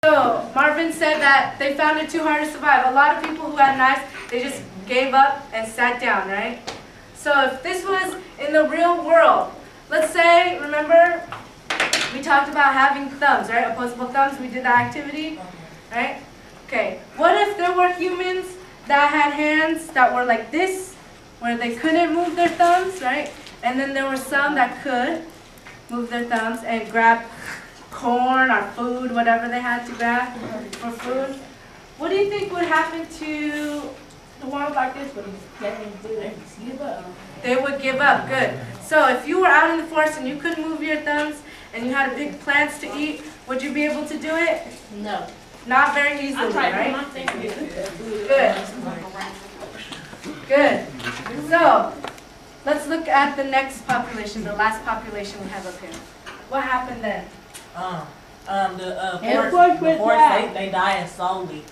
So Marvin said that they found it too hard to survive. A lot of people who had knives, they just gave up and sat down, right? So if this was in the real world, let's say, remember, we talked about having thumbs, right? Opposable thumbs, we did that activity, right? Okay, what if there were humans that had hands that were like this, where they couldn't move their thumbs, right? And then there were some that could move their thumbs and grab corn or food, whatever they had to grab for food. What do you think would happen to The ones like this would give up. They would give up, good. So if you were out in the forest and you couldn't move your thumbs and you had to pick plants to eat, would you be able to do it? No. Not very easily, right? Good. Good. So let's look at the next population, the last population we have up here. What happened then? The forest, they dying slowly.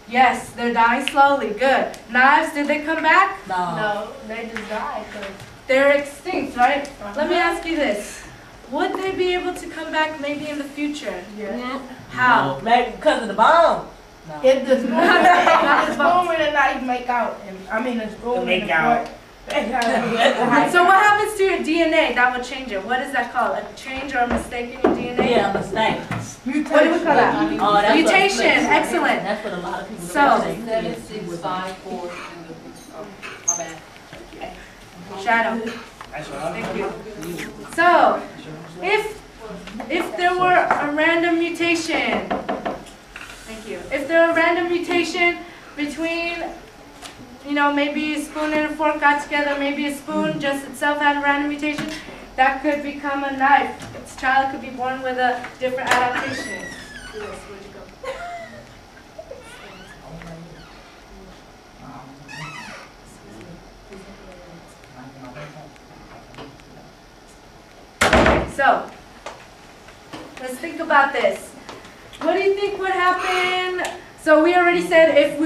Yes, they're dying slowly. Good. Knives, did they come back? No, they just died. They're extinct, right? Let me ask you this. Would they be able to come back maybe in the future? Yeah. How? Maybe because of the bomb. No. If the spoon and knife make out, the spoon Make and the out. fork. So what happens to your DNA? That would change it. What is that called? A change or a mistake in your DNA? Yeah, a mistake. What do we call that? Oh, that's Mutation. Excellent. That's what a lot of people So- say. 7, 6, 5, 4. My bad. Shadow. Thank you. So, if there were a random mutation, thank you. If there were a random mutation between, maybe a spoon and a fork got together, maybe a spoon just itself had a random mutation, that could become a knife. This child could be born with a different adaptation. Where'd you go? So, let's think about this. What do you think would happen? So we already said if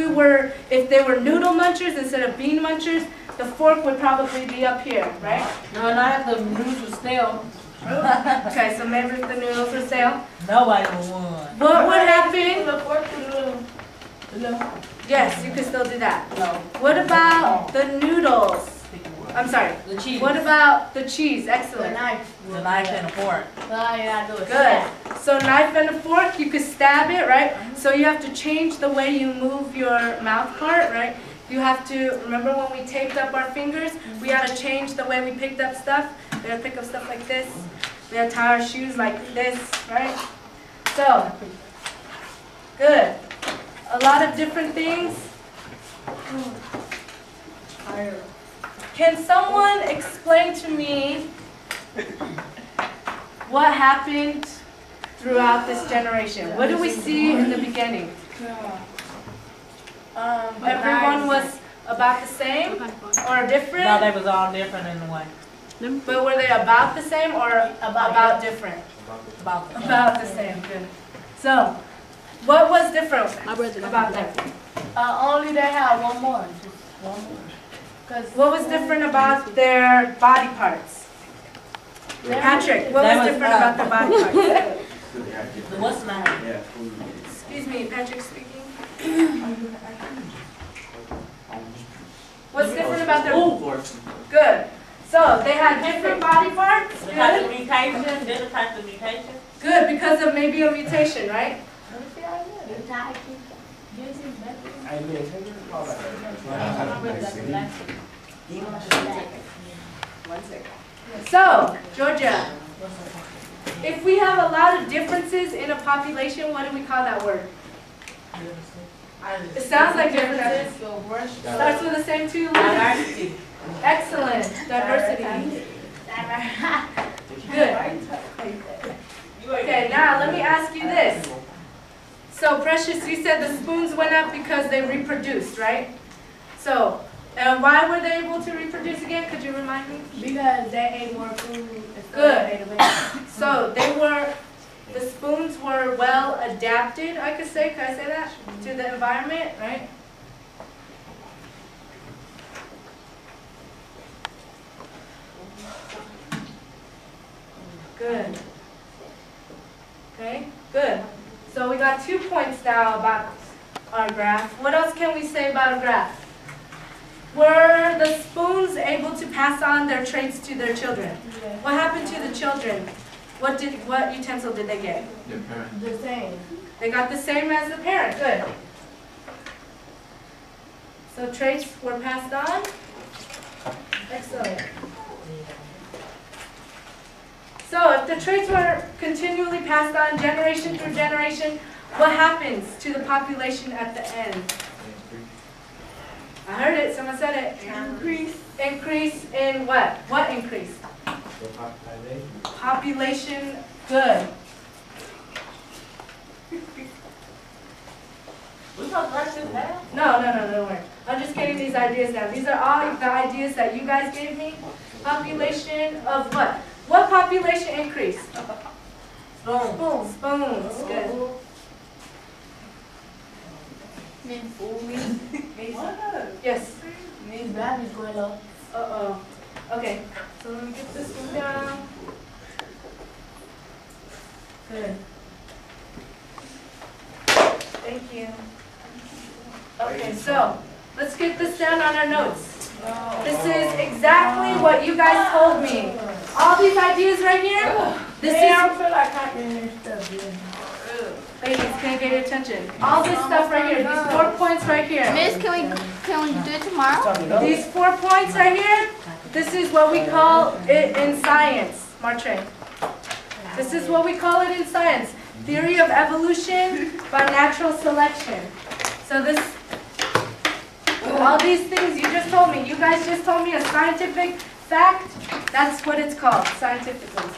they were noodle munchers instead of bean munchers, the fork would probably be up here, right? No, not if the noodles were stale. Okay, so maybe if the noodles were stale. Nobody will win. What would happen? The fork to the Yes, you could still do that. No. What about the noodles? I'm sorry. The cheese. What about the cheese? the Excellent. knife. The knife and a fork. All you gotta do is Good. So knife and a fork, you could stab it, right? So you have to change the way you move your mouth part, right? You have to, remember when we taped up our fingers? We had to change the way we picked up stuff. We had to pick up stuff like this. We had to tie our shoes like this, right? So, good. A lot of different things. Can someone explain to me what happened throughout this generation? What do we see in the beginning? Everyone was about the same or different? No, they was all different in a way. But were they about the same or about different? About the same, good. So, what was different about them? only they have one more. Just one more. What was different about their body parts? Patrick, what was different about their body parts? What's the name? Excuse me, Patrick speaking. What's different about their... Good. So, they had different body parts? The type of Good. mutation, different type of mutation. Good, because of maybe a mutation, right? So, Georgia, if we have a lot of differences in a population, what do we call that word? It sounds like differences. Starts with the same two letters. Diversity. Excellent. Diversity. Good. Okay, now let me ask you this. So, Precious, you said the spoons went up because they reproduced, right? So, why were they able to reproduce again? Could you remind me? Because they ate more food. Good. So, the spoons were well adapted, I could say, can I say that? To the environment, right? Good. Okay, good. So we got 2 points now about our graph. What else can we say about a graph? Were the spoons able to pass on their traits to their children? What happened to the children? What utensil did they get? Your parents. The same. They got the same as the parent. Good. So traits were passed on. Excellent. So if the traits were continually passed on generation through generation, what happens to the population at the end? I heard it. Someone said it. Increase. Increase in what? What increase? Population. Good. We talked about this now. No, don't worry. I'm just getting these ideas now. These are all the ideas that you guys gave me. Population of what? What population increase? Spoon. Spoons. Good. Yes. Means that is going up. Uh-oh. Okay. So let me get this one down. Good. Thank you. Okay, so let's get this down on our notes. This is exactly what you guys told me. All these ideas right here, this I is, don't feel like copying this stuff. ladies, can I get your attention? All this stuff right here, these 4 points right here. Miss, can we do it tomorrow? These 4 points right here, this is what we call it in science. Martre. This is what we call it in science. Theory of evolution by natural selection. So this, all these things you just told me, you guys just told me a scientific fact, that's what it's called, scientifically.